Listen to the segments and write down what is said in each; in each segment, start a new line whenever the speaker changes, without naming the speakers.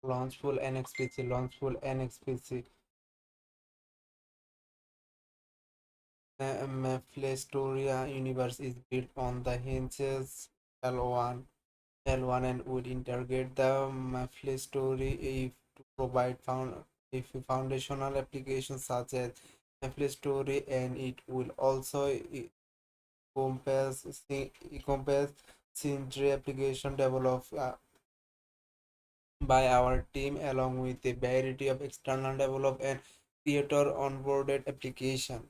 Launchful NXPC. Launchful NXPC. Mephistoria universe is built on the hinges L1 and would integrate the Mephistory if to provide if foundational applications such as Mephistory, and it will also encompass Sindri application developed by our team along with a variety of external developed and creator onboarded application.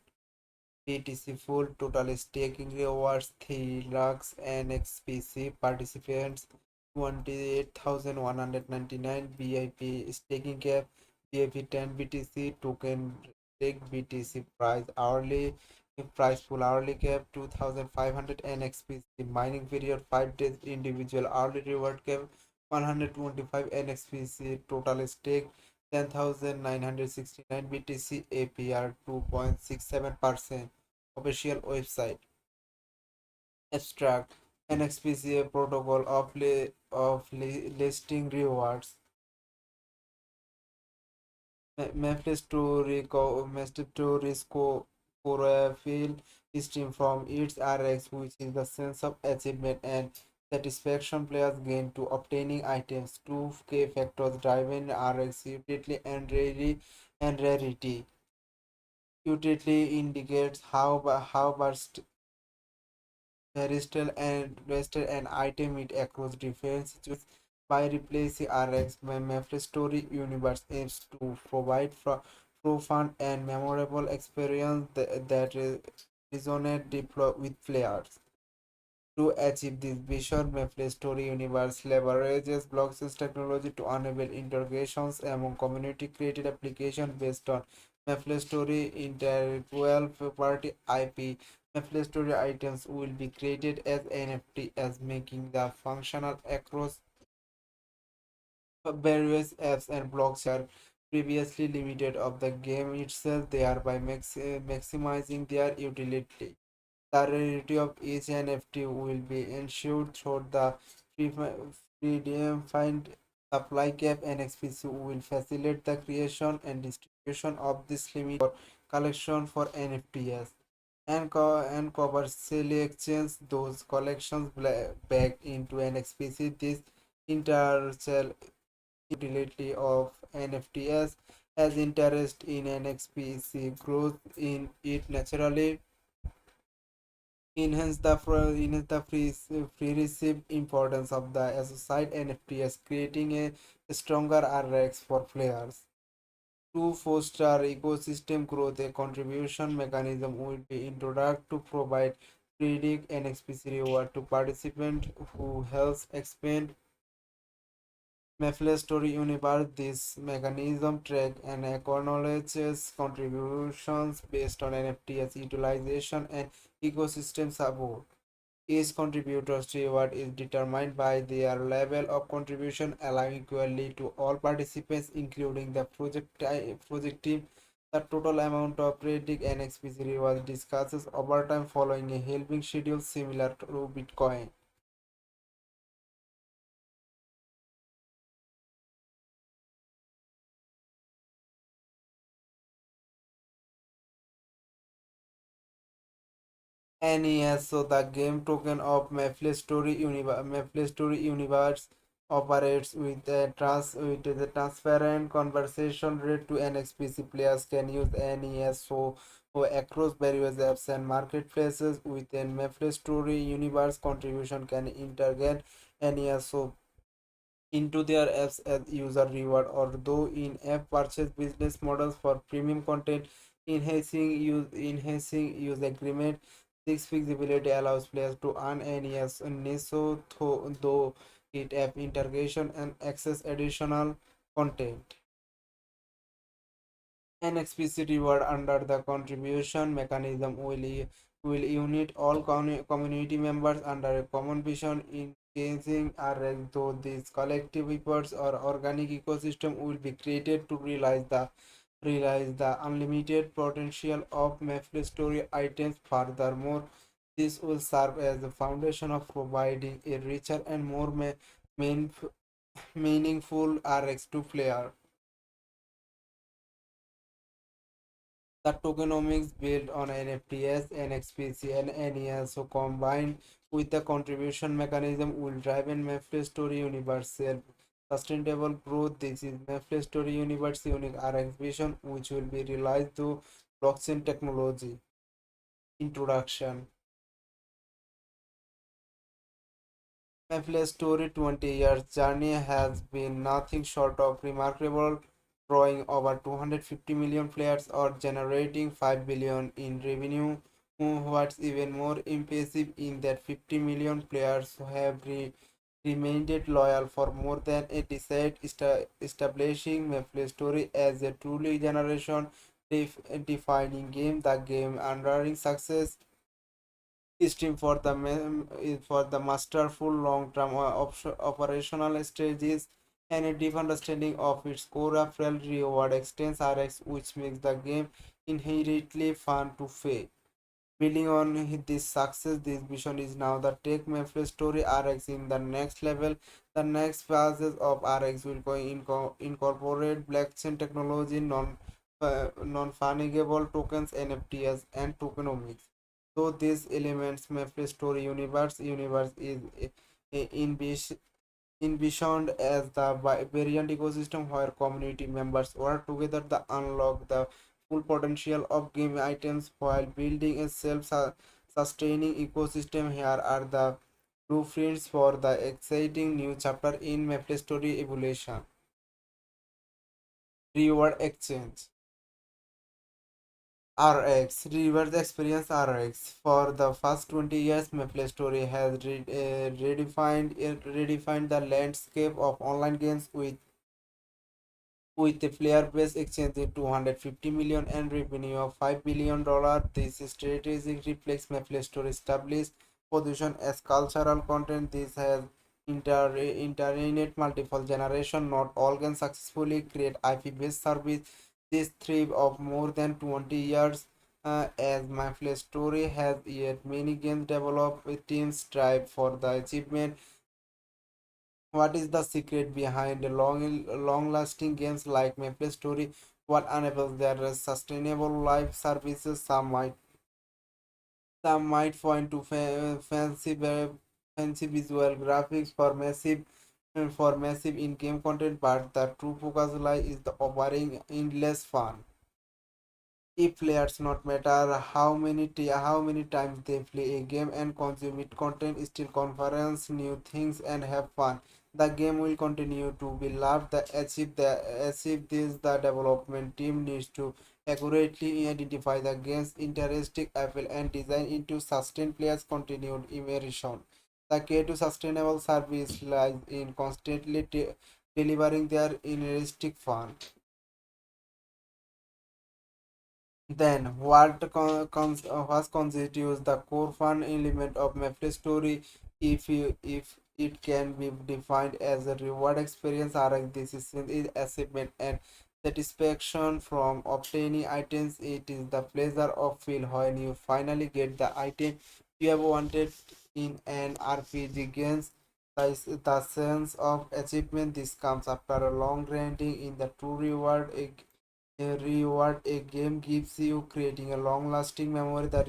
BTC full total staking rewards 3 lakhs NXPC participants 28,199 BIP staking cap BIP 10 BTC token stake BTC price full hourly cap 2,500 NXPC mining period 5 days individual hourly reward cap 125 NXPC total stake 10,969 BTC APR 2.67%. Official website. Abstract. NXPC protocol listing rewards. Mephisto's profile stream from its RX, which is the sense of achievement and satisfaction players gain to obtaining items. Two key factors driving RX utility and rarity. Utility indicates how versatile and vested an item it across different situations. By replacing RX, Maplestory Universe aims to provide profound and memorable experience that resonate deeply with players. To achieve this vision, Maplestory Universe leverages blockchain technology to enable integrations among community-created applications based on Maplestory intellectual property IP. Maplestory items will be created as NFT as making them functional across various apps and blocks are previously limited of the game itself, thereby maximizing their utility. The rarity of each NFT will be ensured through the predefined supply cap. NXPC will facilitate the creation and distribution of this limited collection for NFTs and cover selections those collections back into NXPC. This intercell utility of NFTs as interest in NXPC grows in it naturally enhance the free receive importance of the associate NFTs, creating a stronger RX for players. To foster ecosystem growth, a contribution mechanism will be introduced to provide predict NXPC reward to participants who helps expand Maple's story universe. This mechanism tracks and acknowledges contributions based on NFTs utilization and ecosystem support. Each contributor's reward is determined by their level of contribution, allowing equally to all participants, including the project team. The total amount of Predict NXPC reward discusses over time following a helping schedule similar to Bitcoin. NES, so the game token of Maple Story Universe operates with a transparent conversation rate to NXPC. Players can use NES so across various apps and marketplaces within Maple Story Universe. Contribution can integrate NES into their apps as user reward or though in-app purchase business models for premium content. Enhancing use agreement. This flexibility allows players to earn NES NESO though it app integration and access additional content. NXPC reward under the contribution mechanism will unite all community members under a common vision. Engaging RX, though these collective efforts or organic ecosystem will be created to realize the unlimited potential of MapleStory items. Furthermore, this will serve as the foundation of providing a richer and more meaningful RX2 player. The tokenomics built on NFTs, NXPC, and NES, so combined with the contribution mechanism will drive in Maple Story Universe sustainable growth. This is Maple Story Universe unique RX vision, which will be realized through blockchain technology. Introduction. Maple's story 20 years journey has been nothing short of remarkable, drawing over 250 million players or generating 5 billion in revenue. What's even more impressive in that 50 million players have remained loyal for more than a decade, establishing Maple Story as a truly generation defining game. The game enduring success stream for the masterful long-term operational strategies and a deep understanding of its core apparel reward extends RX, which makes the game inherently fun to play. Building on this success, this vision is now the take Maple Story RX in the next level. The next phases of RX will incorporate blockchain technology, non-fungible tokens, NFTs, and tokenomics. So these elements Maple Story universe is envis- envisioned as the variant ecosystem where community members work together to unlock the full potential of game items while building a self-sustaining ecosystem. Here are the blueprints for the exciting new chapter in Maple Story evolution. Reward exchange. RX Reverse Experience RX. For the first 20 years, Maple Story has redefined the landscape of online games with a player base exchanging 250 million and revenue of $5 billion. This strategy reflects Maple Story established position as cultural content. This has internet multiple generation. Not all games successfully create IP-based service. This thrive of more than 20 years. As Maple Story has yet many games developed, teams strive for the achievement. What is the secret behind long-lasting games like Maple Story? What enables their sustainable live services? Some might point to fancy visual graphics for massive in-game content, but the true focus lies is the offering endless fun. If players, not matter how many times they play a game and consume it content, still conference new things and have fun, the game will continue to be loved. Achieve this, the development team needs to accurately identify the game's interesting appeal and design into sustain players continued immersion. The key to sustainable service lies in constantly delivering their interesting fun. Then, what constitutes the core fun element of Maple Story? If it can be defined as a reward experience, RX decision is achievement and satisfaction from obtaining items. It is the pleasure of feel when you finally get the item you have wanted in an RPG games. The sense of achievement this comes after a long grinding in the true reward. A reward a game gives you, creating a long-lasting memory that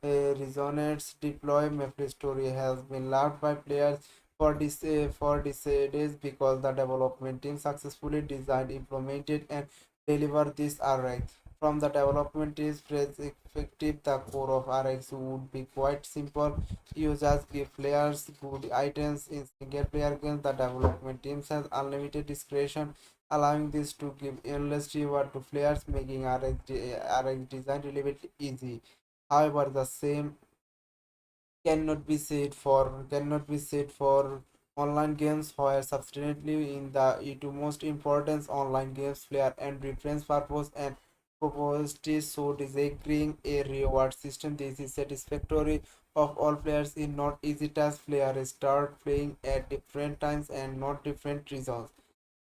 resonates. Deploy Maple Story has been loved by players for decades because the development team successfully designed, implemented, and delivered this array. From the development is effective, the core of RX would be quite simple. You just give players good items in single player games. The development teams has unlimited discretion, allowing this to give endless reward to players, making RX design relatively easy. However, the same cannot be said for online games where substantially in the to most important online games player and reference purpose and proposed so disagreeing a reward system. This is satisfactory of all players in not easy task. Players start playing at different times and not different reasons,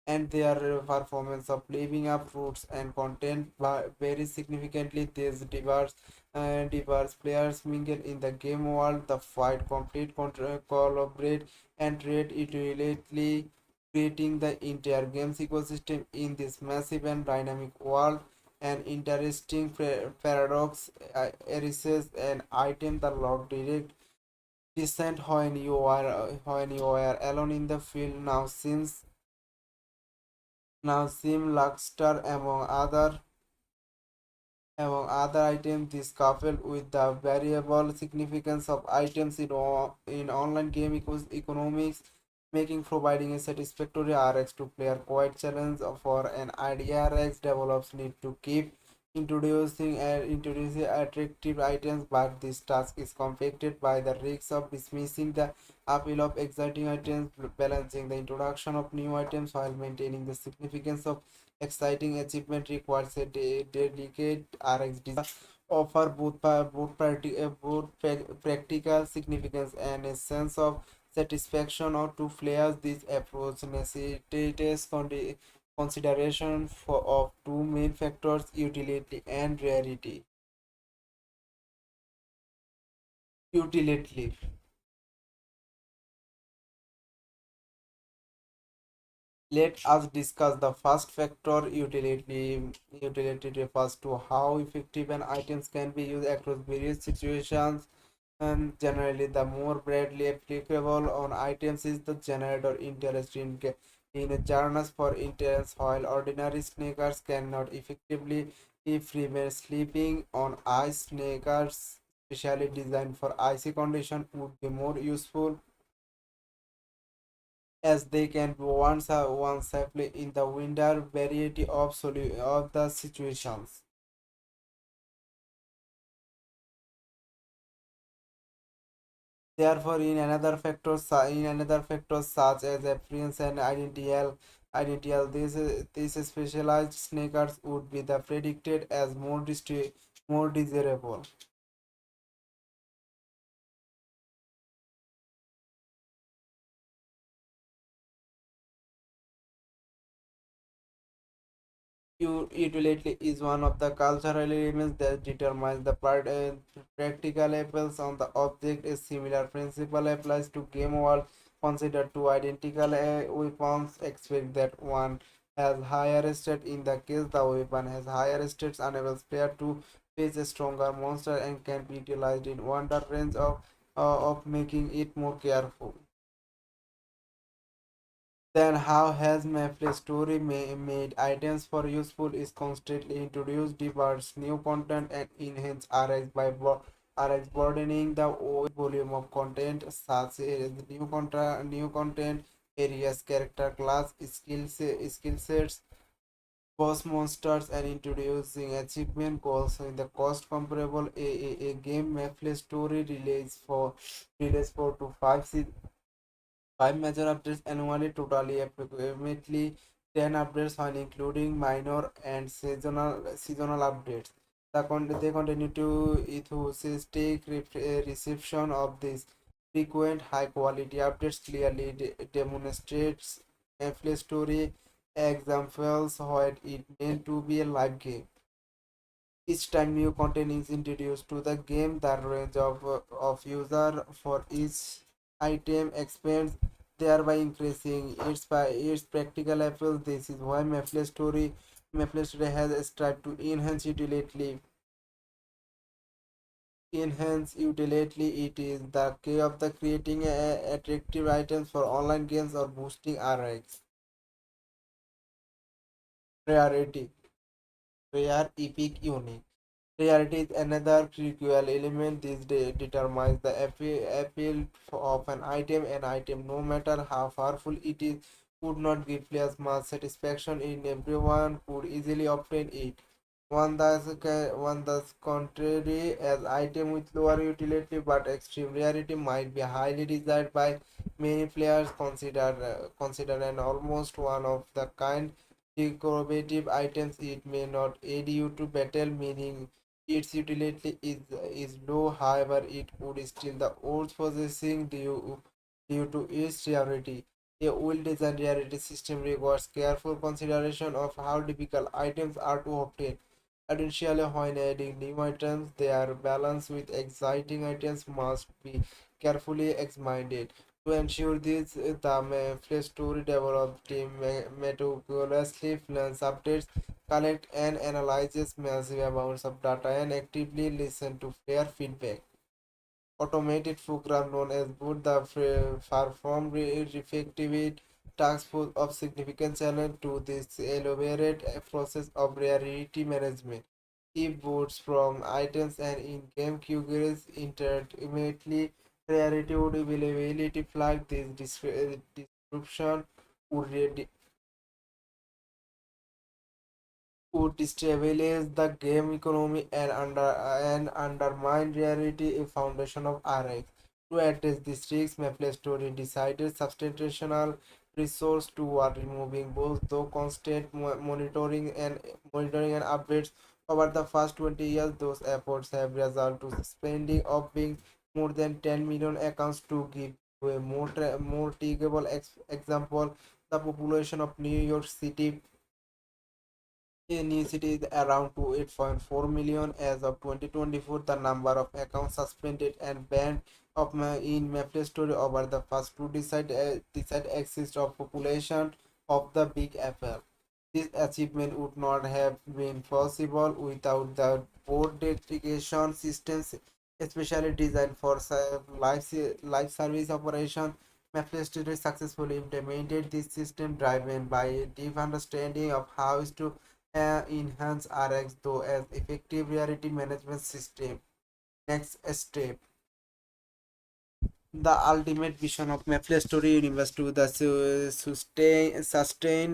and their performance of living up roots and content varies significantly. These diverse players mingle in the game world, the fight, complete, collaborate, and trade creating the entire games ecosystem in this massive and dynamic world. An interesting paradox arises an item that log direct descent when you are alone in the field now seem luster among other items. This coupled with the variable significance of items in online game economics, making providing a satisfactory RX to player quite challenge for an idea RX develops need to keep introducing attractive items, but this task is completed by the risk of dismissing the appeal of exciting items, balancing the introduction of new items while maintaining the significance of exciting achievement requires a delicate RX design offer both practical significance and a sense of satisfaction or to players. This approach necessitates consideration of two main factors: utility and rarity. Utility. Let us discuss the first factor, utility. Utility refers to how effective an items can be used across various situations, and generally the more broadly applicable on items is the generator interest in journals for interest, while ordinary sneakers cannot effectively prevent sleeping on ice. Sneakers specially designed for icy condition would be more useful as they can be worn safely in the winter variety of the situations. Therefore, in another factors such as appearance and identity, these specialized sneakers would be the predicted as more desirable. Utility is one of the cultural elements that determines the practical effects on the object. A similar principle applies to game world. Consider two identical weapons. Expect that one has higher stat. In the case the weapon has higher stats, enables player to face a stronger monster and can be utilized in wonder range of making it more careful. Then how has Maple Story made items for useful is constantly introduced, diverse new content and enhance RX by RX broadening the volume of content such as new content areas, character class, skill sets, boss monsters and introducing achievement goals in the cost comparable a game Maple Story release 4 to 5 major updates annually, totally approximately 10 updates when including minor and seasonal updates. They continue to enthusiastic reception of these frequent high quality updates clearly demonstrates a play story examples what it meant to be a live game. Each time new content is introduced to the game, the range of user for each item expands, thereby increasing its practical appeal. This is why Maple Story has strived to enhance utility. It is the key of the creating attractive items for online games or boosting RX. Rarity, rare, epic, unique. Rarity is another critical element. This determines the appeal of an item. An item, no matter how powerful it is, would not give players much satisfaction in everyone could easily obtain it. One thus contrary, as item with lower utility but extreme rarity might be highly desired by many players. Consider an almost one of the kind decorative items. It may not aid you to battle, meaning its utility is low. However, it would still the worth possessing due to its rarity. A well-designed rarity system requires careful consideration of how difficult items are to obtain. Additionally, when adding new items, their balance with exciting items must be carefully examined. To ensure this, the Play Store developed team meticulously plans updates, collect and analyzes massive amounts of data, and actively listen to player feedback. Automated program known as Boot the perform effective task force of significant challenge to this elaborate process of rarity management. Keep boots from items and in-game queries intimately rarity would availability flag this description would would destabilize the game economy and undermine reality a foundation of RX. To address this risk, MapleStory decided substantial resource toward removing both though constant monitoring and updates over the past 20 years. Those efforts have resulted to suspending of being more than 10 million accounts. To give a more tangible example, the population of New York City new city is around to 8.4 million as of 2024. The number of accounts suspended and banned in MapleStory over the first two decide axis of population of the Big Apple. This achievement would not have been possible without the board dedication systems, especially designed for live service operation. MapleStory successfully implemented this system driven by a deep understanding of how to enhance RX though as effective reality management system. Next step. The ultimate vision of MapleStory Universe to the sustain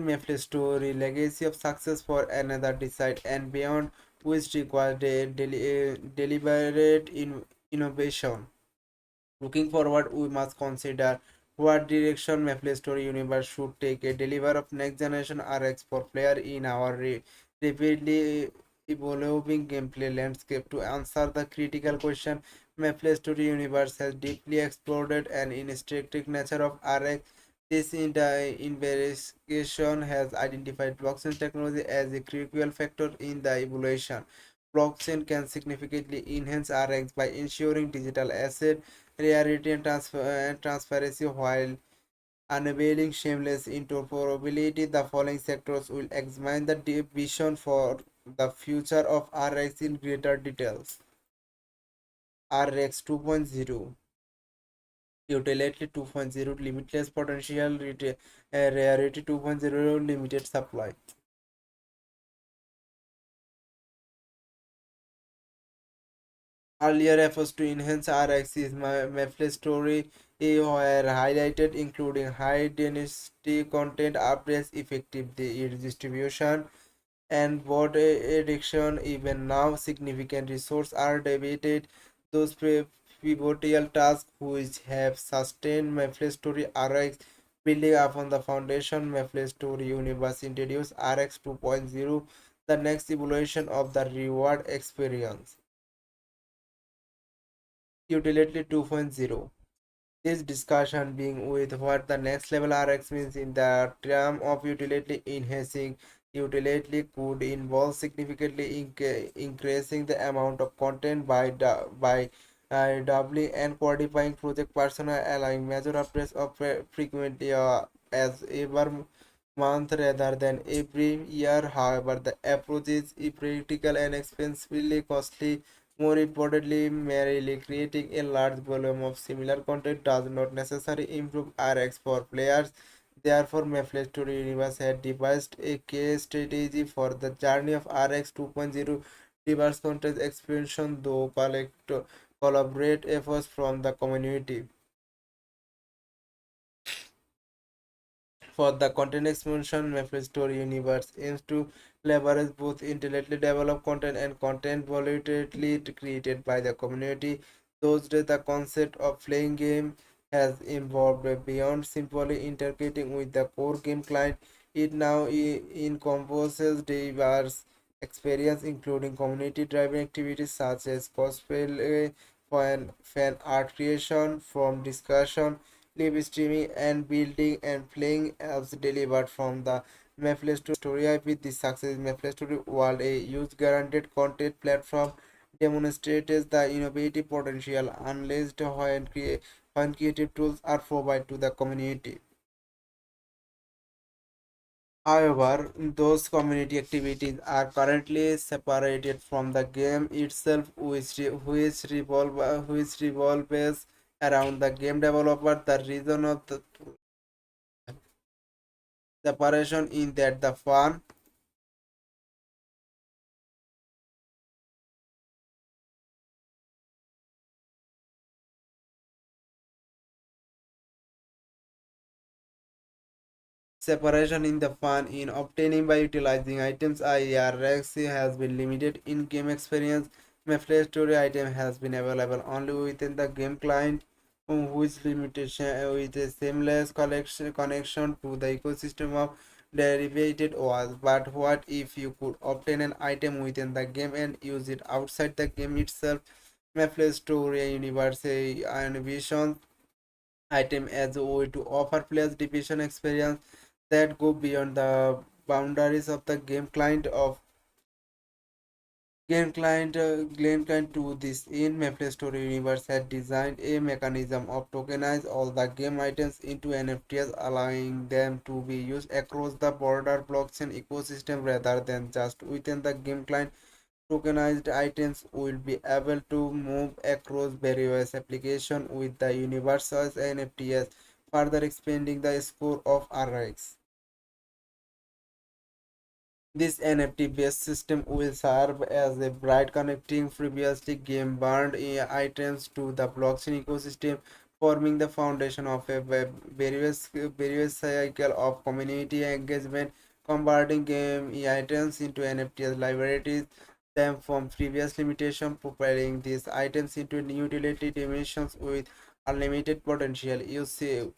MapleStory legacy of success for another decade and beyond, which requires deliberate innovation. Looking forward, we must consider what direction MapleStory Universe should take a deliver of next generation RX for player in our rapidly evolving gameplay landscape. To answer the critical question, MapleStory Universe has deeply explored and instinctive nature of RX. This investigation has identified blockchain technology as a critical factor in the evolution. Blockchain can significantly enhance RX by ensuring digital asset rarity and transparency while unveiling shameless interoperability. The following sectors will examine the deep vision for the future of RX in greater details. RX 2.0 Utility 2.0 Limitless potential rarity 2.0 Limited supply. Earlier efforts to enhance RX's Maple story were highlighted, including high density content updates, effective distribution, and bot addiction. Even now, significant resources are debated. Those pivotal tasks which have sustained Maple story RX, building upon the foundation Maple story universe introduced RX 2.0, the next evolution of the reward experience. Utility 2.0. This discussion being with what the next level RX means in the term of utility enhancing utility could involve significantly increasing the amount of content by doubling and quadrupling project personnel, allowing major updates of frequently as ever month rather than every year. However, the approach is impractical and expensively costly. More importantly, merely creating a large volume of similar content does not necessarily improve RX for players. Therefore, MapleStory Universe had devised a case strategy for the journey of RX 2.0 diverse content expansion through collaborate efforts from the community. For the content expansion, MapleStory Universe aims to leverage both intellectually developed content and content voluntarily created by the community. Those days, the concept of playing game has evolved beyond simply integrating with the core game client. It now encompasses diverse experience, including community-driven activities such as cosplay, fan art creation, from discussion live streaming and building and playing apps delivered from the MapleStory IP. This success MapleStory World, a use guaranteed content platform, demonstrates the innovative potential unleashed when fun creative tools are provided to the community. However, those community activities are currently separated from the game itself, which revolves around the game developer. The reason of the separation in that the fun separation in the fun in obtaining by utilizing items IRX has been limited in game experience. My play story item has been available only within the game client, which limitation with a seamless connection to the ecosystem of derivated was. But what if you could obtain an item within the game and use it outside the game itself? My play story universe envisions item as a way to offer players division experience that go beyond the boundaries of the game client to this in Maple Story Universe had designed a mechanism of tokenize all the game items into NFTs, allowing them to be used across the border blockchain ecosystem rather than just within the game client. Tokenized items will be able to move across various applications with the universe's NFTs, further expanding the scope of RX. This NFT-based system will serve as a bright connecting previously game-bound items to the blockchain ecosystem, forming the foundation of a various cycle of community engagement, converting game items into NFTs libraries, them from previous limitation, propelling these items into new utility dimensions with unlimited potential. You see,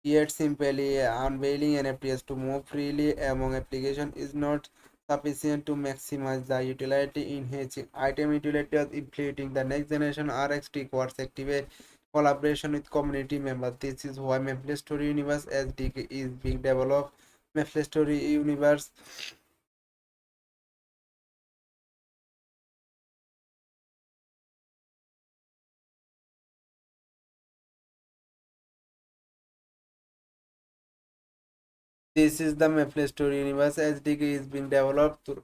yet simply unveiling NFTs to move freely among applications is not sufficient to maximize the utility enhancing item utilities including the next generation RX requires activate collaboration with community members. This is why Maple Story Universe SDK is being developed. Maple Story Universe This is the Maple Story Universe SDK is being developed through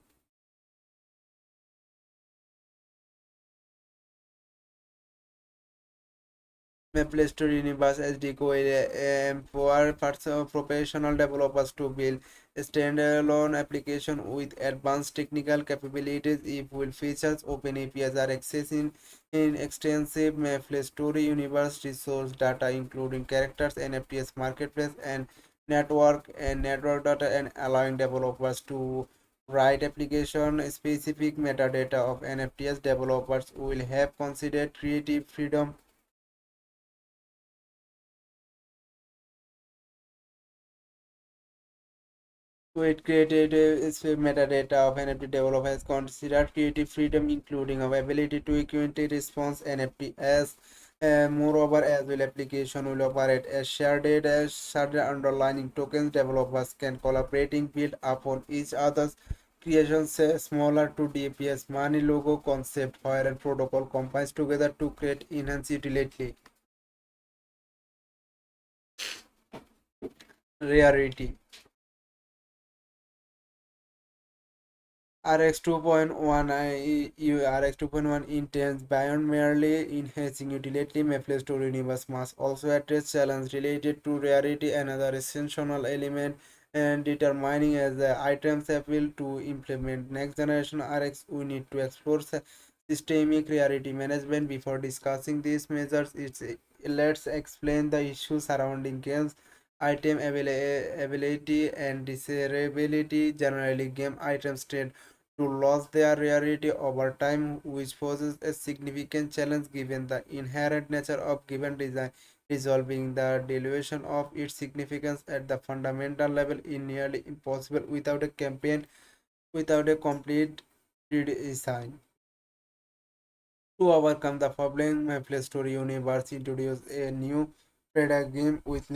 Maple Story Universe SDK will empower professional developers to build a standalone application with advanced technical capabilities. It will features open APIs are accessing in extensive Maple Story Universe resource data including characters, NFTs marketplace and network data and allowing developers to write application specific metadata of NFTs. Developers will have considered creative freedom it created its metadata of NFT developers considered creative freedom, including our ability to equity response NFT as moreover, as well application will operate as shared underlying tokens. Developers can collaborating build upon each other's creations. Smaller to DPS money logo concept, where a protocol combines together to create enhanced utility. Rarity. RX 2.1 RX 2.1 intends beyond merely enhancing utility. Maple Story Universe must also address challenges related to rarity, another essential element and determining as the items appeal to implement next generation RX. We need to explore systemic rarity management before discussing these measures. Let's explain the issues surrounding games item availability and desirability. Generally, game items tend to lose their rarity over time, which poses a significant challenge given the inherent nature of given design. Resolving the dilution of its significance at the fundamental level is nearly impossible without a complete redesign. To overcome the problem, Maple Story Universe introduced a new paradigm with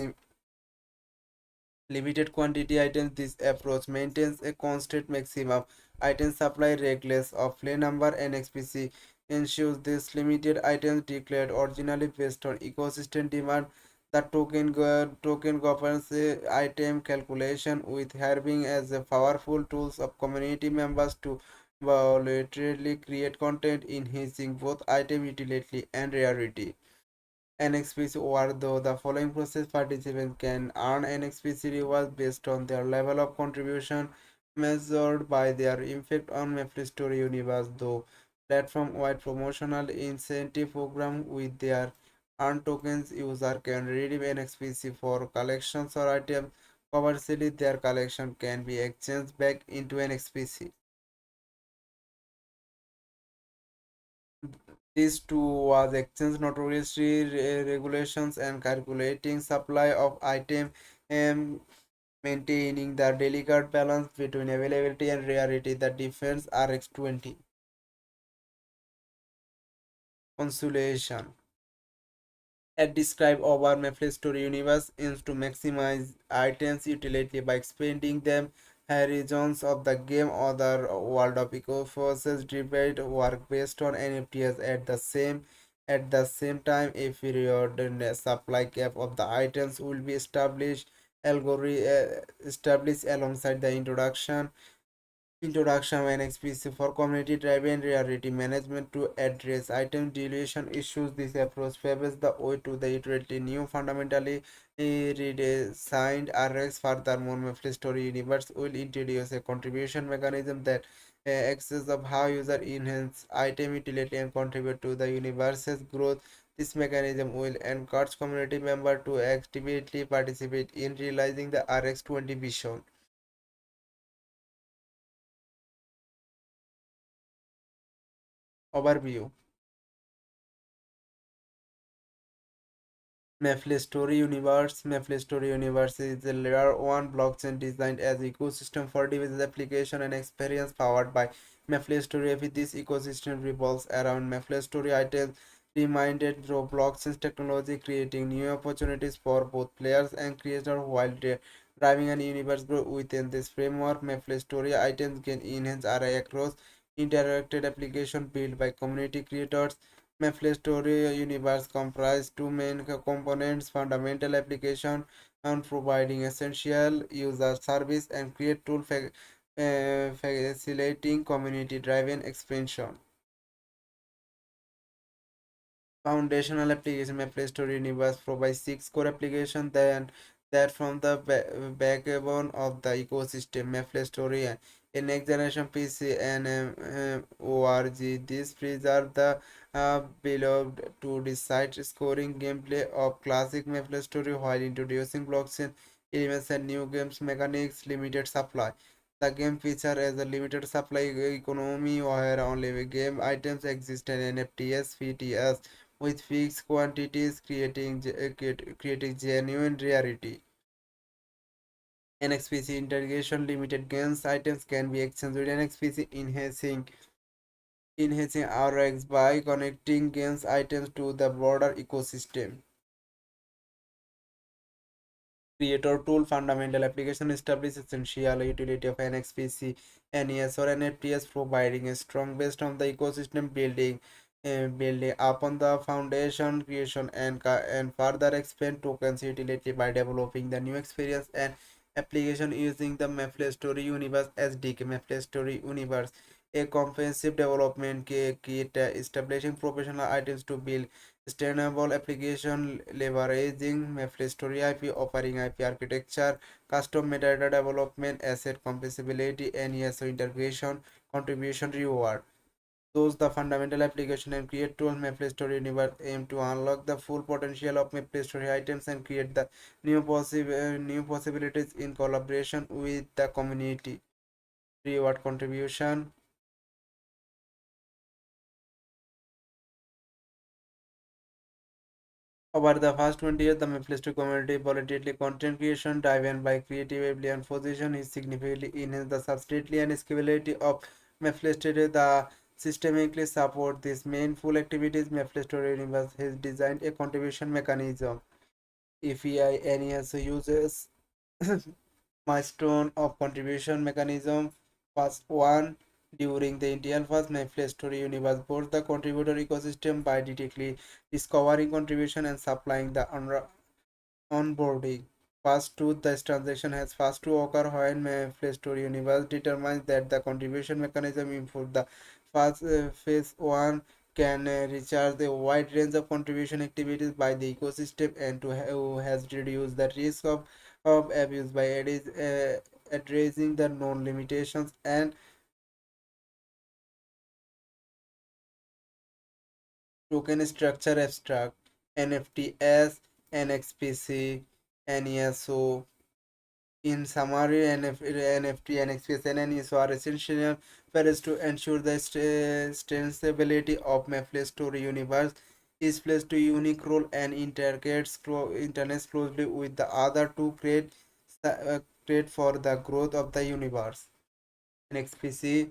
limited quantity items. This approach maintains a constant maximum item supply regardless of play number. NXPC ensures this limited items declared originally based on ecosystem demand. The token governs the item calculation with having as a powerful tools of community members to voluntarily create content enhancing both item utility and rarity. NXPC or though the following process participants can earn NXPC rewards based on their level of contribution measured by their impact on MapleStory universe though platform-wide promotional incentive program with their earned tokens user can redeem NXPC for collections or items. Commercially, their collection can be exchanged back into NXPC. This too was exchange notoriously regulations and calculating supply of item and maintaining the delicate balance between availability and rarity. The defense RX-20 consolation at describe our Maple Story universe aims to maximize items utility by expanding them horizons of the game or the world of eco forces debate work based on NFTs at the same time a period supply cap of the items will be established alongside the introduction of NXPC for community-driven rarity management to address item deletion issues. This approach paves the way to the utility new fundamentally redesigned RX. Furthermore, Maple Story Universe will introduce a contribution mechanism that access of how user enhance item utility and contribute to the universe's growth. This mechanism will encourage community members to actively participate in realizing the RX-20 vision. Overview. Maple Story Universe is a layer 1 blockchain designed as ecosystem for devices application and experience powered by MapleStory. This ecosystem revolves around MapleStory items reminded through blockchain technology, creating new opportunities for both players and creators while driving an universe growth within this framework. MapleStory items can enhance array across interactive application built by community creators. Maple Story Universe comprises two main components: fundamental application and providing essential user service and create tool facilitating community-driven expansion. Foundational application Maple Story Universe provides six core applications that form the backbone of the ecosystem. Maple Story a next generation PC and ORG. These preserve the beloved to decide scoring gameplay of classic Maple Story while introducing blockchain elements and new games mechanics. Limited supply. The game features as a limited supply economy where only game items exist and NFTs, VTS with fixed quantities creating genuine rarity. NXPC integration limited games items can be exchanged with NXPC enhancing RX by connecting games items to the broader ecosystem. Creator tool fundamental application establish essential utility of NXPC, NES or NFTs providing a strong base on the ecosystem building upon the foundation creation and further expand tokens utility by developing the new experience and application using the Maple Story Universe SDK. Maple Story Universe a comprehensive development kit establishing professional items to build sustainable application leveraging MapleStory IP, offering IP architecture, custom metadata development, asset compatibility, and ESO integration, contribution reward. Those the fundamental application and create tools MapleStory Universe aim to unlock the full potential of MapleStory items and create the new possibilities in collaboration with the community. Reward contribution. Over the past 20 years, the Mephisto community voluntarily content creation driven by creativity and position is significantly enhanced the substantially and scalability of Mephisto. The systemically support these main full activities. Mephisto Universe has designed a contribution mechanism. EPI NES uses milestone of contribution mechanism. First one, During the Indian first Mayflower Story Universe boards the contributor ecosystem by directly discovering contribution and supplying the onboarding. Fast to this transaction has fast to occur when Play Store Universe determines that the contribution mechanism improve the fast phase one can recharge the wide range of contribution activities by the ecosystem and to has reduced the risk of abuse by addressing the known limitations and token structure abstract NFTs, NXPC, NESO. In summary, NFT, NXPS, and NESO are essential for us to ensure the stability of Maple Story universe is placed to unique role and interacts closely with the other to create for the growth of the universe. NXPC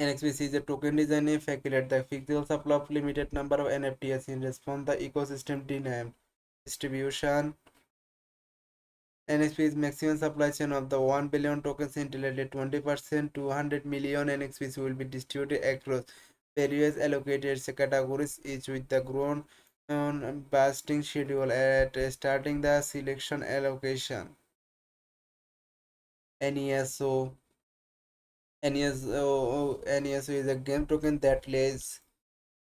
NXPC is a token design calculate the physical supply of limited number of NFTs in response to the ecosystem demand distribution. NXP is maximum supply chain of the 1 billion tokens entitled 20% to 100 million NXPs will be distributed across various allocated categories, each with the grown basting schedule at starting the selection allocation. NESO NESO is a game token that lays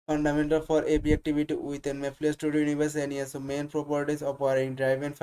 fundamental for every activity within Maple Studio Universe. NESO main properties operating driven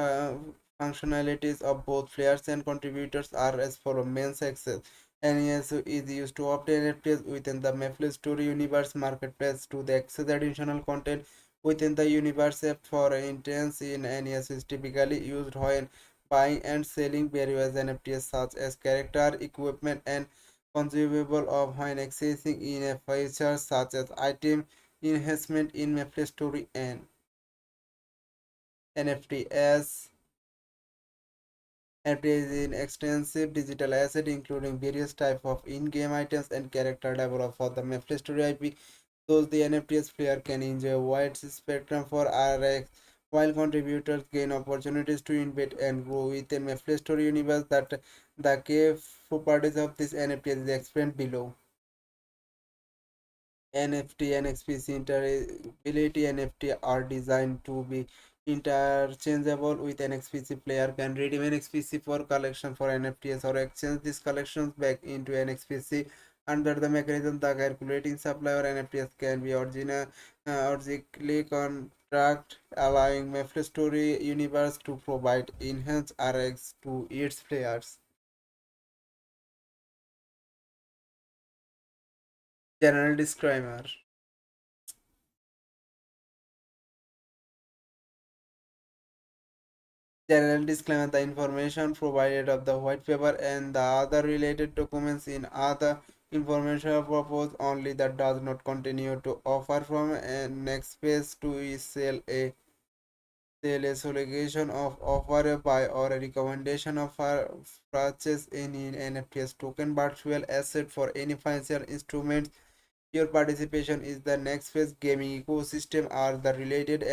functionalities of both players and contributors are as follows. Main success. NESO is used to obtain NFTs within the Maple Studio Universe marketplace to the access additional content within the universe app for intents in NESO is typically used when buying and selling various NFTs such as character, equipment, and consumable of when accessing in a feature such as item enhancement in MapleStory and NFTs. NFT is an extensive digital asset including various types of in-game items and character developed for the MapleStory IP. Those the NFTs player can enjoy a wide spectrum for RX, while contributors gain opportunities to invest and grow within MapleStory universe. That the key properties of this NFT is explained below. NFT and XPC interoperability. NFT are designed to be interchangeable with an XPC player can redeem an XPC for collection for NFTs or exchange these collections back into an XPC. Under the mechanism, the calculating supply or NFTs can be originally contract, allowing MapleStory Universe to provide enhanced RX to its players. General disclaimer. General disclaimer: the information provided of the white paper and the other related documents in other information purpose only that does not continue to offer from a next phase to sell a solicitation of offer a buy or a recommendation of a purchase any NFTs token virtual asset for any financial instruments. Your participation is the next phase. Gaming ecosystem are the related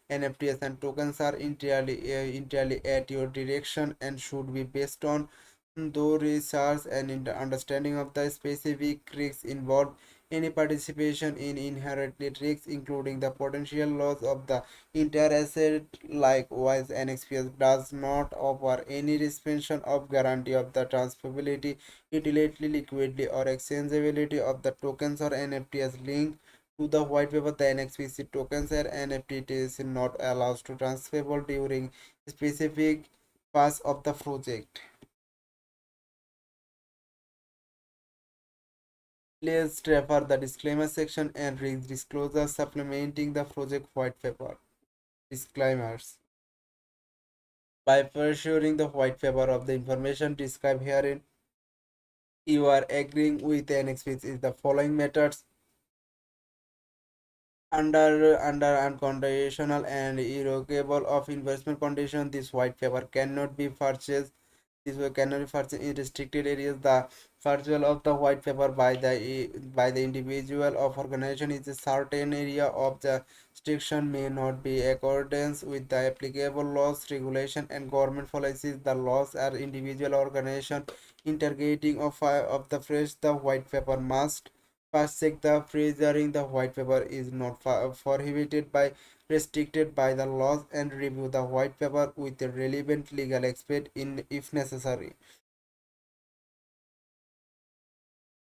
NFTs and tokens are entirely at your direction and should be based on though research and understanding of the specific risks involved. Any participation in inherently risks, including the potential loss of the entire asset. Likewise, NXPS does not offer any suspension of guarantee of the transferability, utility, liquidity, or exchangeability of the tokens or NFTs linked to the white paper. The NXPC tokens or NFTs is not allowed to transferable during specific phase of the project. Please refer the disclaimer section and read disclosure supplementing the project white paper. Disclaimers. By pursuing the white paper of the information described herein, you are agreeing with the NXPC is the following methods under unconditional and irrevocable of investment condition. This white paper cannot be purchased. This way cannot be purchased in restricted areas. The virtual of the white paper by the individual of organization is a certain area of the restriction may not be accordance with the applicable laws, regulation, and government policies. The laws are individual organization integrating of the phrase the white paper must first check the preserving the white paper is not prohibited by restricted by the laws and review the white paper with the relevant legal expert in if necessary.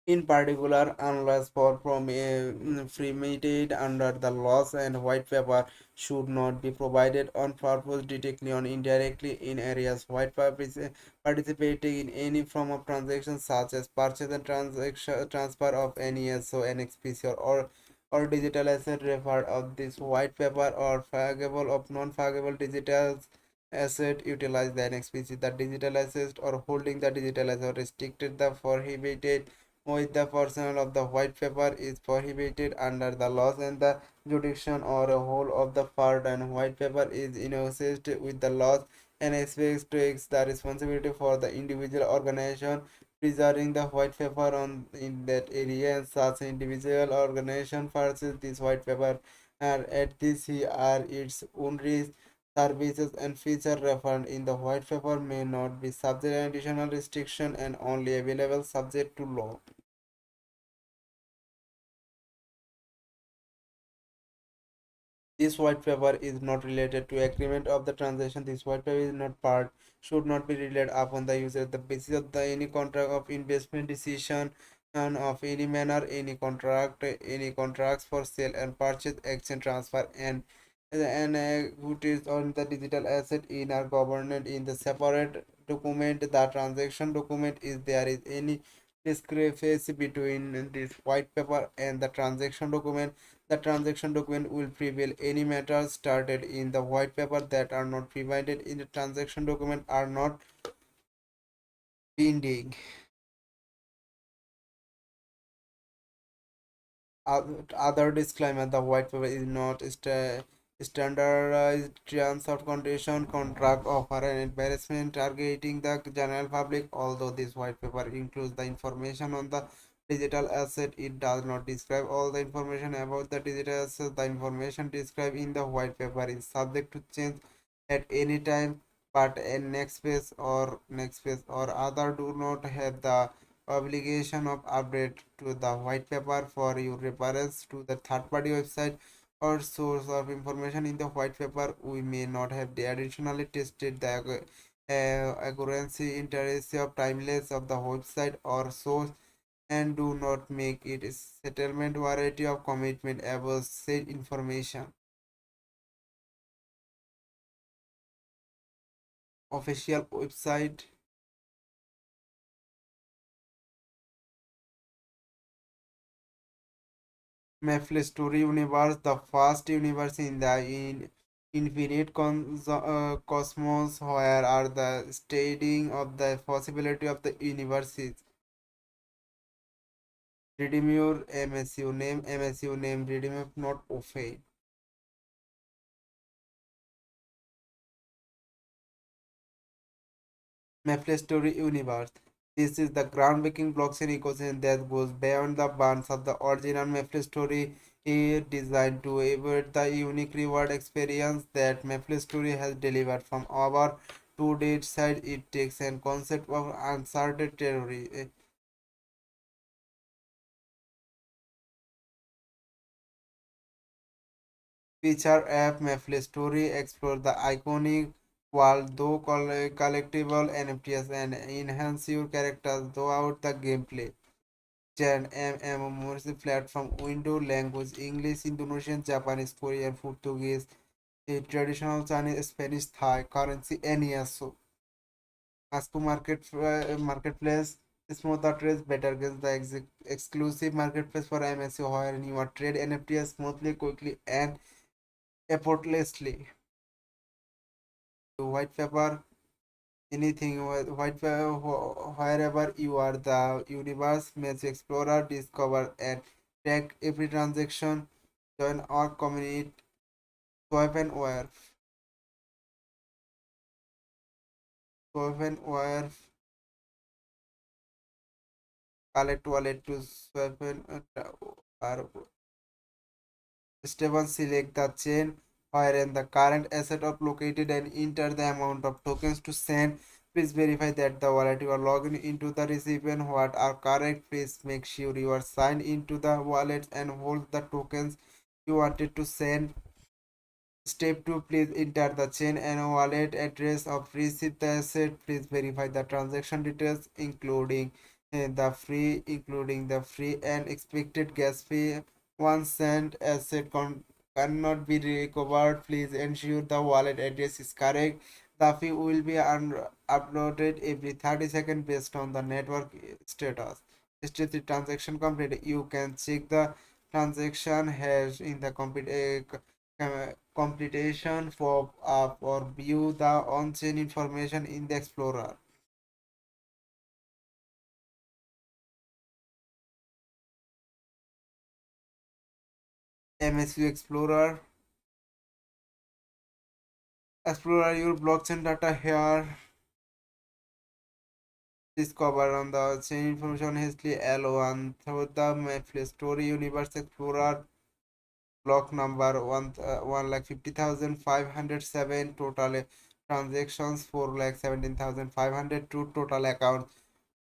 In particular, unless for from permitted under the laws and white paper should not be provided on purpose directly or indirectly in areas white paper is participating in any form of transaction such as purchase and transaction transfer of NESO, NXPC or digital asset referred of this white paper or fungible of non-fungible digital asset utilize the NXPC. The digital asset or holding the digital asset restricted the prohibited with the personnel of the white paper is prohibited under the laws and the jurisdiction or a whole of the part and white paper is associated with the laws and expects takes the responsibility for the individual organization preserving the white paper on in that area and such individual organization purchase this white paper and at this he are its own risk services and feature referred in the white paper may not be subject to additional restriction and only available subject to law. This white paper is not related to agreement of the transaction. This white paper is not part, should not be relied upon the user. The basis of the any contract of investment decision and of any manner, any contracts for sale and purchase, exchange, transfer, and equities on the digital asset in are governed in the separate document. The transaction document is there is any discrepancy between this white paper and the transaction document, the transaction document will prevail. Any matters started in the white paper that are not provided in the transaction document are not binding. Other disclaimer: the white paper is not standardized terms of condition, contract offer, and embarrassment targeting the general public. Although this white paper includes the information on the digital asset, it does not describe all the information about the digital asset. The information described in the white paper is subject to change at any time, but a Nexpace or other do not have the obligation of update to the white paper for your reference to the third party website or source of information in the white paper. We may not have the additionally tested the accuracy accuracy of timeless of the website or source and do not make it a settlement variety of commitment about said information. Official website. Maple Story universe, the first universe in the infinite cosmos, where are the stating of the possibility of the universes. Redeem your MSU name, redeem not OFE. Maple Story universe. This is the groundbreaking blockchain ecosystem that goes beyond the bounds of the original Maple Story, designed to avoid the unique reward experience that Maple Story has delivered from our to date side. It takes a concept of uncertain territory. Feature app Maple Story explore the iconic world though collectible NFTs and enhance your characters throughout the gameplay. Jan MMORC platform window language English, Indonesian, Japanese, Korean, Portuguese, a traditional Chinese, Spanish, Thai, currency, NESO. ASCO marketplace, smoother trades, better against the exclusive marketplace for MSU where you are trade NFTs smoothly, quickly, and effortlessly. White paper, anything white paper, wherever you are, the universe, Magic Explorer, discover and track every transaction. Join our community, swipe and wire, swipe and wire collect wallet to swap or step select the chain wherein the current asset of located and enter the amount of tokens to send. Please verify that the wallet you are logging into the recipient what are correct. Please make sure you are signed into the wallet and hold the tokens you wanted to send. Step 2, please enter the chain and wallet address of receipt asset. Please verify the transaction details including the free and expected gas fee. Once sent asset cannot be recovered. Please ensure the wallet address is correct. The fee will be uploaded every 30 seconds based on the network status. State the transaction complete. You can check the transaction hash in the computation for or view the on-chain information in the Explorer. MSU Explorer. Explorer your blockchain data here. Discover on the chain information history L1 through the Play Store Universe Explorer. Block number 1,50,507. Total transactions 4,17,502. Total accounts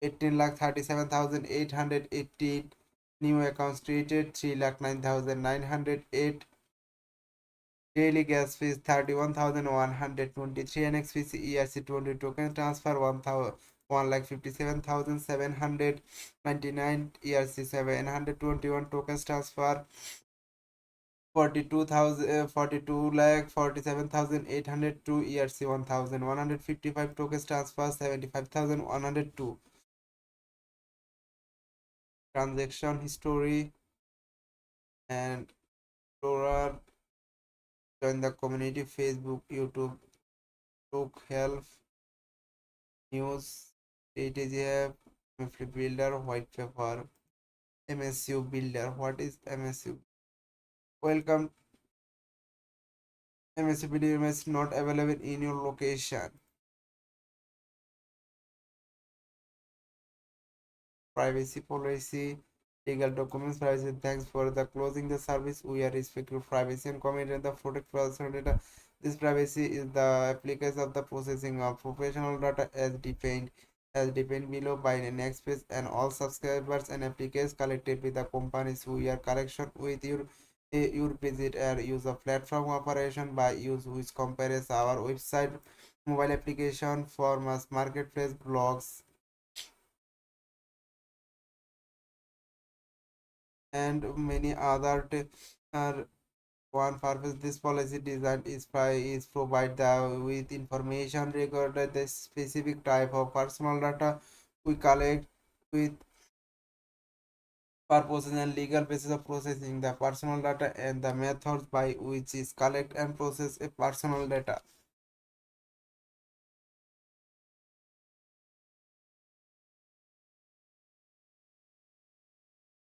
18,37,818. New accounts created 3,09,908. Daily gas fees 31,123. NXPC ERC 20 token transfer 1,57,799. ERC 721 tokens transfer 42 lakh 47,802. ERC 1,155 tokens transfer 75,102. Transaction history and Explorer. Join the community Facebook, YouTube, Book Help, News, ATGF, Monthly Builder, White Paper, MSU Builder. What is MSU? Welcome. MSU Builder is not available in your location. Privacy policy, legal documents, privacy. Thanks for the closing the service. We are respectful privacy and comment and the protect personal data. This privacy is the application of the processing of professional data as defined below by Nexpace and all subscribers and applications collected with the companies who are collection with your visit or use of platform operation by use which compares our website mobile application for mass marketplace blogs and many other one purpose this policy design is provide the with information regarding the specific type of personal data we collect with purposes and legal basis of processing the personal data and the methods by which is collect and process a personal data.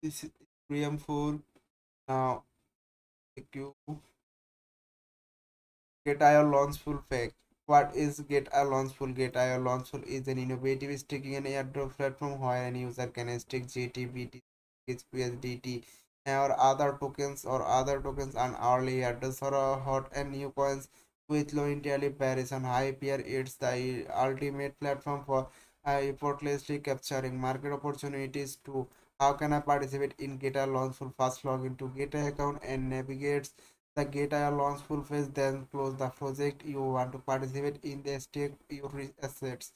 This is preamble. Now you GetIO Launchful Pack. What is GetIO Launchful? GetIO Launchful is an innovative staking and airdrop platform where an user can stake JTBT, HPSDT, or other tokens on early airdrops for hot and new coins with low entirely Paris and high peer. It's the ultimate platform for effortlessly capturing market opportunities to how can I participate in GetIO Launchful? First log into GetIO account and navigate the GetIO launch full phase, then close the project you want to participate in the stake your assets.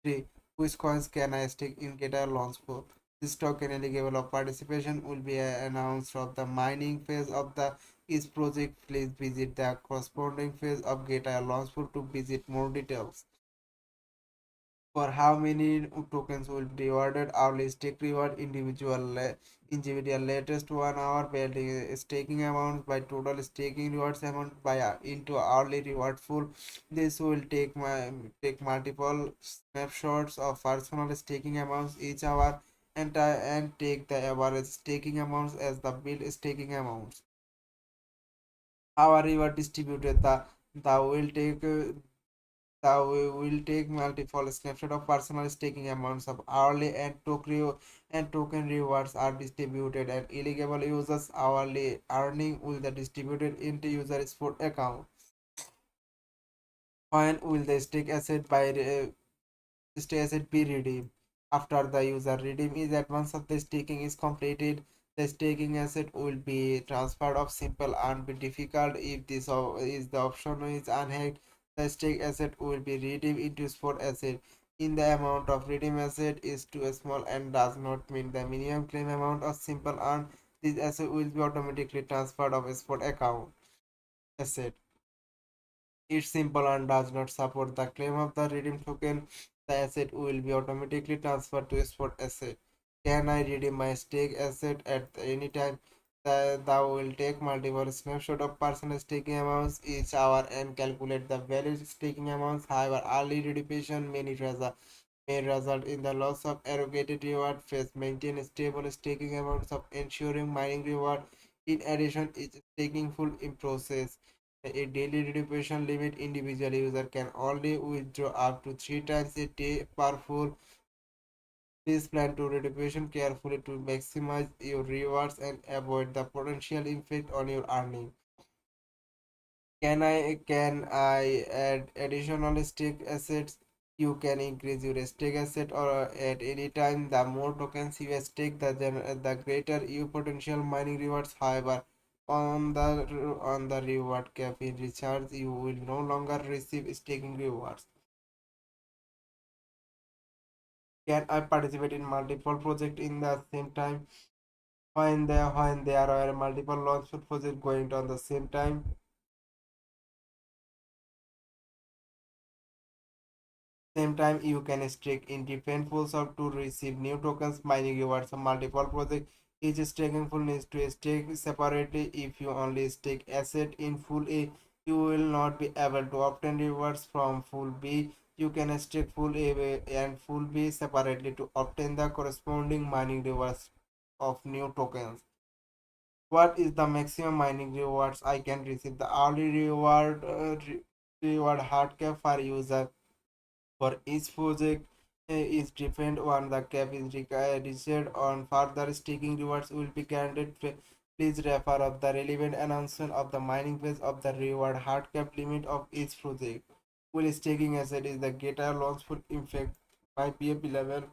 3. Which coins can I stake in GetIO launch for? This token eligible of participation will be announced of the mining phase of the each project. Please visit the corresponding phase of GetIO launch for to visit more details. For how many tokens will be rewarded, hourly stake reward, individual latest 1 hour building staking amount by total staking rewards amount by into hourly reward full. This will take multiple snapshots of personal staking amounts each hour and take the average staking amounts as the build staking amounts. Our reward distributed the will take So we will take multiple snapshot of personal staking amounts of hourly and token rewards are distributed and eligible users hourly earning will be distributed into user sport account. When will the stake asset by stake asset be redeemed? After the user redeem is that once of the staking is completed, the staking asset will be transferred of simple and be difficult if this is the option is unhacked. The stake asset will be redeemed into spot asset. In the amount of redeem asset is too small and does not meet the minimum claim amount of simple earn. This asset will be automatically transferred of a spot account asset. It's simple and does not support the claim of the redeem token. The asset will be automatically transferred to a spot asset. Can I redeem my stake asset at any time? Thou will take multiple snapshot of personal staking amounts each hour and calculate the valid staking amounts. However, early redemption may result in the loss of allocated reward phase. Maintain stable staking amounts of ensuring mining reward. In addition, each staking full in process. A daily redemption limit individual user can only withdraw up to 3 times a day per full. Please plan to redemption carefully to maximize your rewards and avoid the potential impact on your earning. Can I add additional stake assets? You can increase your stake asset or at any time. The more tokens you stake, the greater your potential mining rewards. However, on the reward cap in recharge, you will no longer receive staking rewards. Can I participate in multiple projects in the same time? When there are multiple launch projects going on the same time you can stake in different pools or to receive new tokens mining rewards on multiple projects. Each staking pool needs to stake separately. If you only stake asset in pool A, you will not be able to obtain rewards from pool B. You can stake pool A and pool B separately to obtain the corresponding mining rewards of new tokens. What is the maximum mining rewards I can receive? The hourly reward hard cap for user for each project is different one. The cap is required on further staking rewards will be granted. Please refer of the relevant announcement of the mining phase of the reward hard cap limit of each project. Will staking asset is the greater launchful impact by PFP level.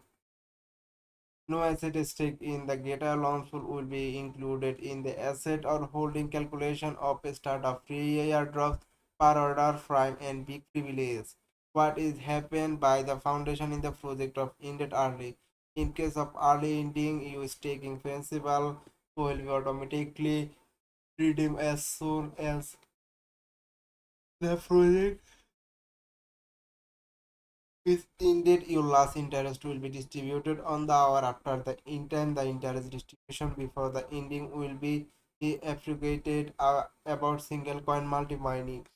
No asset stake in the Geta launch pool will be included in the asset or holding calculation of a start of free airdrops per order prime and big privilege. What is happened by the foundation in the project of ended early. In case of early ending, you staking principal will be automatically redeemed as soon as the project is ended. Your last interest will be distributed on the hour after the intent. The interest distribution before the ending will be applicated about single coin multi mining.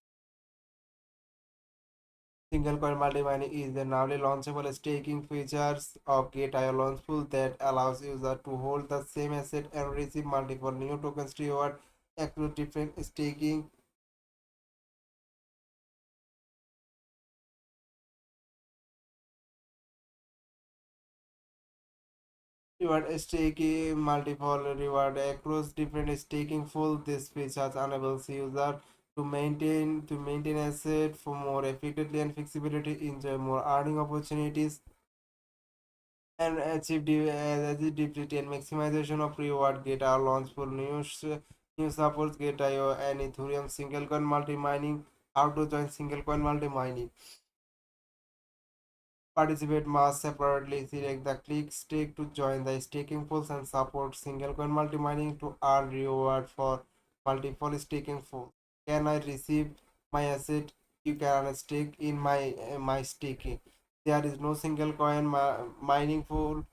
Single coin multi mining is the newly launchable staking features of GetIO Launchpool that allows user to hold the same asset and receive multiple new tokens reward across different staking. Reward staking multiple reward across different staking pool. This feature enables user to maintain asset for more effectively and flexibility, enjoy more earning opportunities, and achieve depth and maximization of reward. Get our launch for new supports Get.io and Ethereum single coin multi mining. How to join single coin multi mining? Participate must separately select the click stake to join the staking pools and support single coin multi mining to earn reward for multiple staking pools. Can I receive my asset? You can stake in my staking. There is no single coin mining pool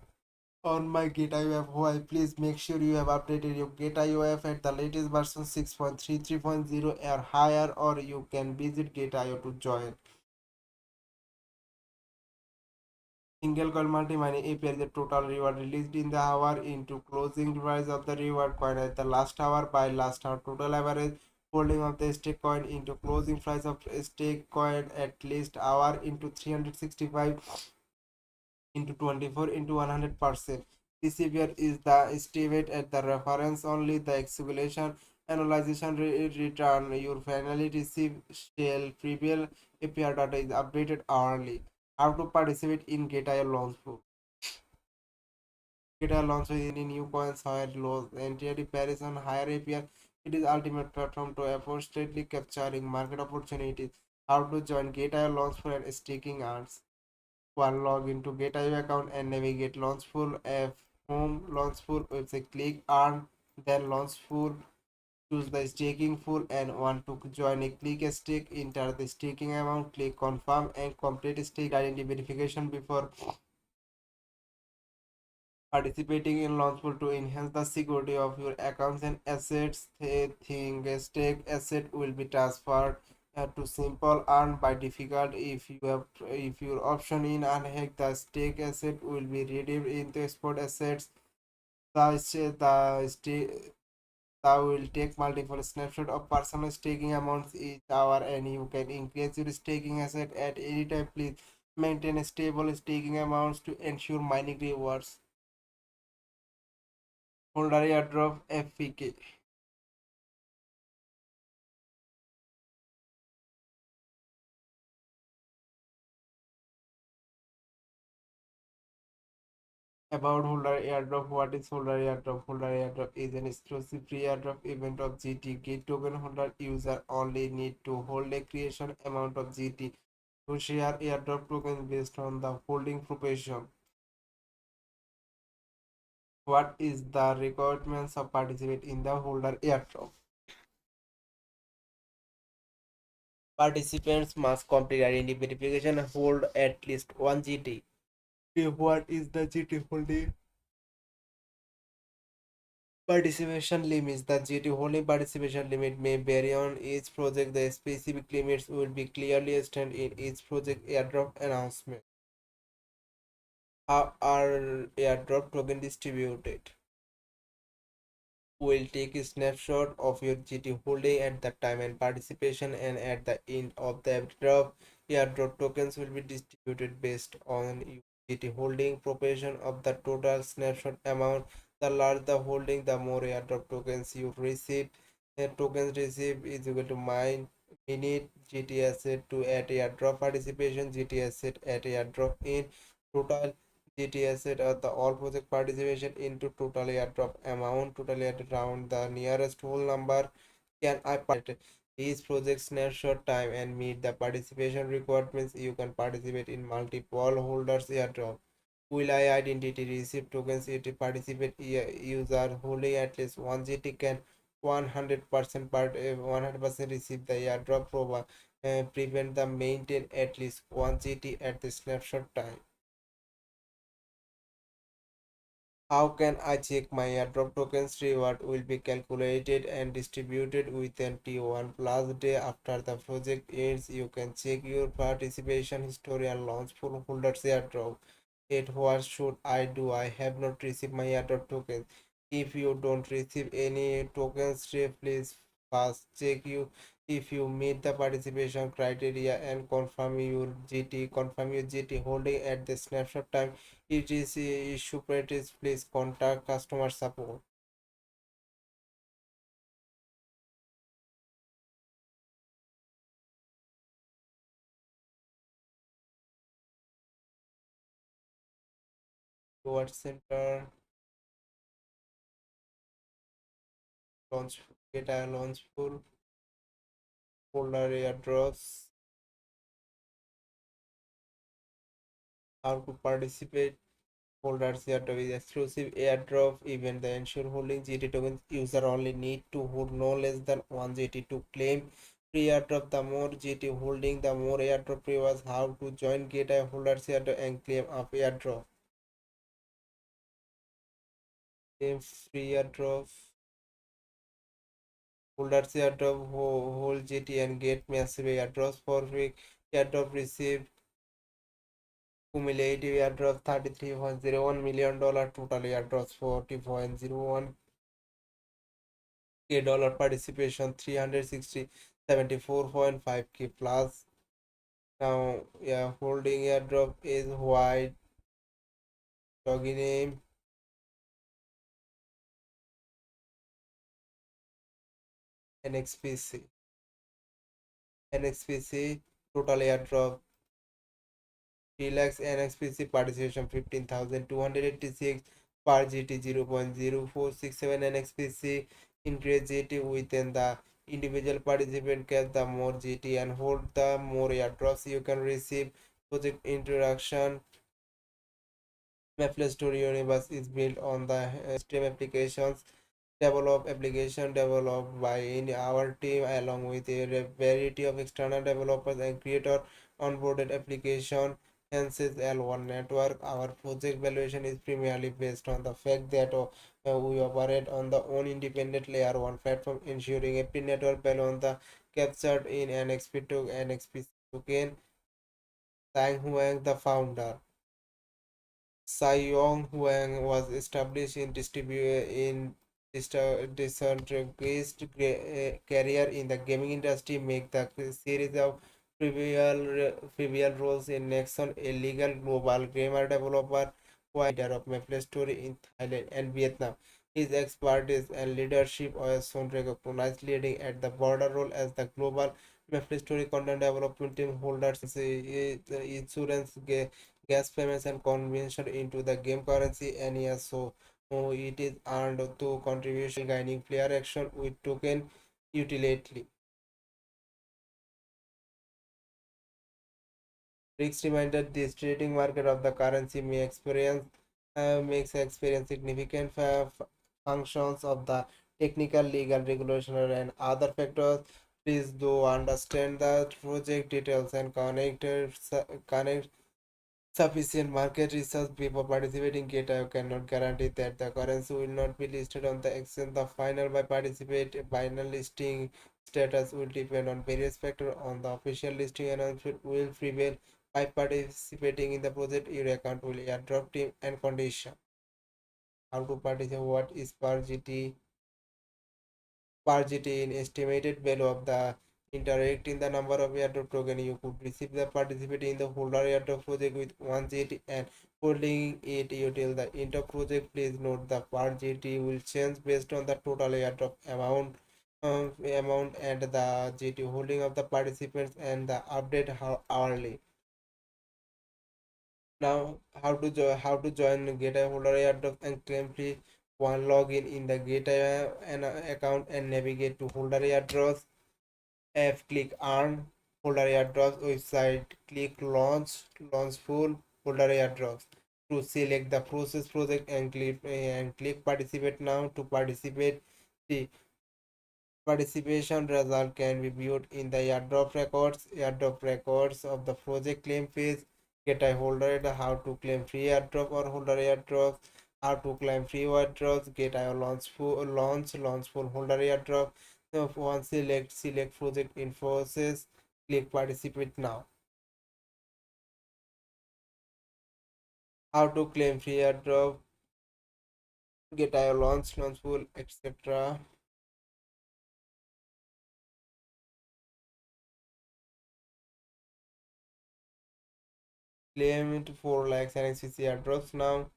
on my GitIOF. Why? Please make sure you have updated your GitIOF at the latest version 6.33.0 or higher, or you can visit GitIO to join. Single coin multi-mining API is the total reward released in the hour into closing price of the reward coin at the last hour by last hour total average holding of the stake coin into closing price of stake coin at least hour into 365 into 24 into 100%. Receiver is the estimate at the reference only. The execution analyzation return your finally receive shall prevail if your data is updated hourly. How to participate in GetIO launch pool. GetIO launch with any new coins higher lows entry Paris on higher APR. It is ultimate platform to effortlessly capturing market opportunities. How to join GetIO launch pool and staking earns. One log into GetIO account and navigate Launchpool app home Launchpool website click earn then Launchpool choose the staking pool and want to join a click a stake enter the staking amount click confirm and complete stake identity verification before participating in Launchpool to enhance the security of your accounts and assets. They think a stake asset will be transferred to simple earn by difficult if your option in unhack the stake asset will be redeemed into spot assets. The will take multiple snapshot of personal staking amounts each hour and you can increase your staking asset at any time. Please maintain stable staking amounts to ensure mining rewards. Holder airdrop FPK. About Holder airdrop, what is Holder airdrop? Holder airdrop is an exclusive free airdrop event of GT. Gate token holder user only need to hold a creation amount of GT to share airdrop tokens based on the holding proportion. What is the requirements of participate in the Holder airdrop? Participants must complete identity verification and hold at least one GT. What is the GT holding? Participation limits. The GT holding participation limit may vary on each project. The specific limits will be clearly stated in each project airdrop announcement. How are airdrop token distributed? Will take a snapshot of your GT holding at the time and participation and at the end of the airdrop. Airdrop tokens will be distributed based on your GT holding proportion of the total snapshot amount. The larger the holding, the more airdrop tokens you receive. The tokens received is equal to minute GT asset to add airdrop participation, GT asset at airdrop in total GT asset or the all project participation into total airdrop amount, total airdrop round the nearest whole number. Can I participate? These projects snapshot time and meet the participation requirements. You can participate in multiple holders airdrop. Will I identity receive tokens if participate user holding at least one GT can 100% 100% receive the airdrop prevent the maintain at least one GT at the snapshot time. How can I check my airdrop tokens reward will be calculated and distributed within T1 plus day after the project ends. You can check your participation history and launch full holders airdrop. It what should I do? I have not received my airdrop tokens. If you don't receive any tokens, please first check you if you meet the participation criteria and confirm your GT holding at the snapshot time. It is issue practice, please contact customer support. Reward center, launch, get a launch full, folder airdrops, how to participate. Holders airdrop is exclusive airdrop event. The ensure holding GT tokens user only need to hold no less than one GT to claim free airdrop. The more GT holding, the more airdrop rewards. How to join get a holders airdrop and claim up airdrop. Claim free airdrop. Holders airdrop hold GT and get massive airdrops for free. Airdrop received cumulative airdrops $33.01 million, total airdrops 40.01 K dollar participation 374.5K plus. Now, yeah, holding airdrop is white doggy name NXPC. NXPC total airdrop 3 lakhs. NXPC participation 15,286 per GT 0.0467. NXPC increase GT within the individual participant get the more GT and hold the more airdrops you can receive. Project introduction. Maple Story Universe is built on the stream applications developed by in our team along with a variety of external developers and creator onboarded application. Hence is L1 network. Our project valuation is primarily based on the fact that we operate on the own independent layer 1 platform, ensuring every network value on the captured in NXP to NXP token. Tang Huang, the founder. Sai-Yong Huang was established in decentralized career in the gaming industry, make the series of trivial roles in Nexon, a legal global gamer developer who is leader of Maple Story in Thailand and Vietnam. His expertise and leadership are soon recognized, leading at the border role as the global Maple Story content development team holders insurance gas payments and conversion into the game currency and so it is earned through contribution gaining player action with token utility. Risk reminder this trading market of the currency may experience makes experience significant functions of the technical, legal, regulational and other factors. Please do understand the project details and connect sufficient market research before participating. Data cannot guarantee that the currency will not be listed on the exchange. The final listing status will depend on various factors. On the official listing announcement will prevail by participating in the project. Your account will airdrop team and condition. How to participate? What is per GT? Per in estimated value of the interact in the number of airdrop token you could receive the participate in the holder airdrop project with 1 GT and holding it until the inter project. Please note the per GT will change based on the total airdrop amount and the GT holding of the participants and the update hourly. Now how to join Gateway holder airdrop and claim free one login in the Gateway account and navigate to holder airdrops. F click earn folder airdrops website, click launch full folder airdrops to select the process project and click participate now. To participate, the participation result can be viewed in the airdrop records of the project claim phase. Get a holder, how to claim free airdrop or holder airdrops, how to claim free airdrops, get a launch full holder airdrop. So once select project infosys, click participate now. How to claim free airdrop, get a launch full, etc. Claim it 4 lakhs NXPC airdrops now.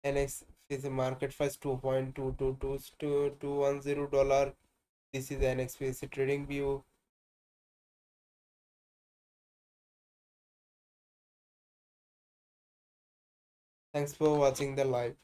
NXPC market first 2.222 This is NXPC trading view. Thanks for watching the live.